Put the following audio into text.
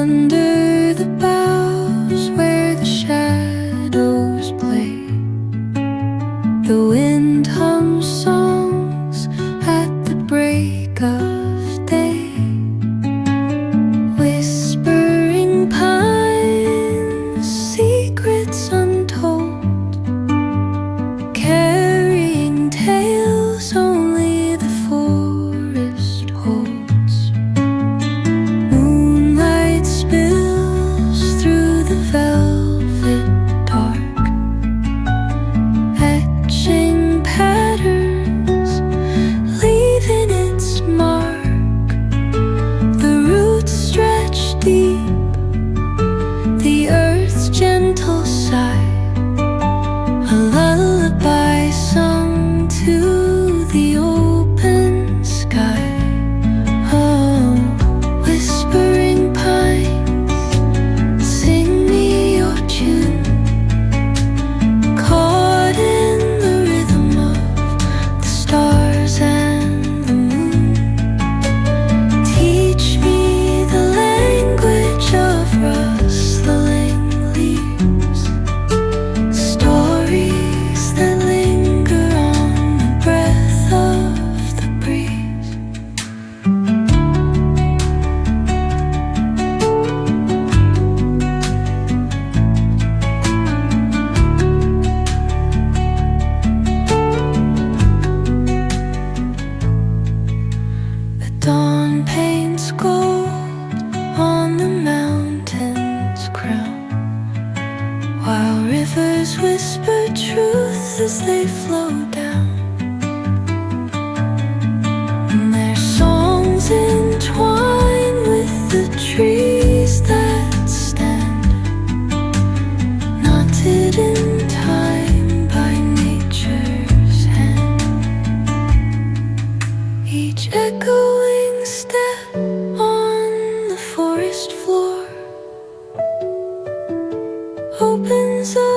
Under the boughs where the shadows play, the wind hums songs at the break of day. Whispering pines, secrets untold, carrying tales only the forest holds. Moonlight spills through the velvet dark, etching patterns, leaving its mark. The roots stretch deep, the earth's gentle sigh, a lullaby sung to the open sky. Oh, whispering pines, sing me your tune, caught in the rhythm of the stars and the moon. Teach me the language of rustling leaves, stories that linger on the breath of the breeze. The dawn paints gold on the mountain's crown, while rivers whisper truth as they flow down. And their songs entwine with the trees that stand, knotted in time by nature's hand. Each echoing step on the forest floor opens up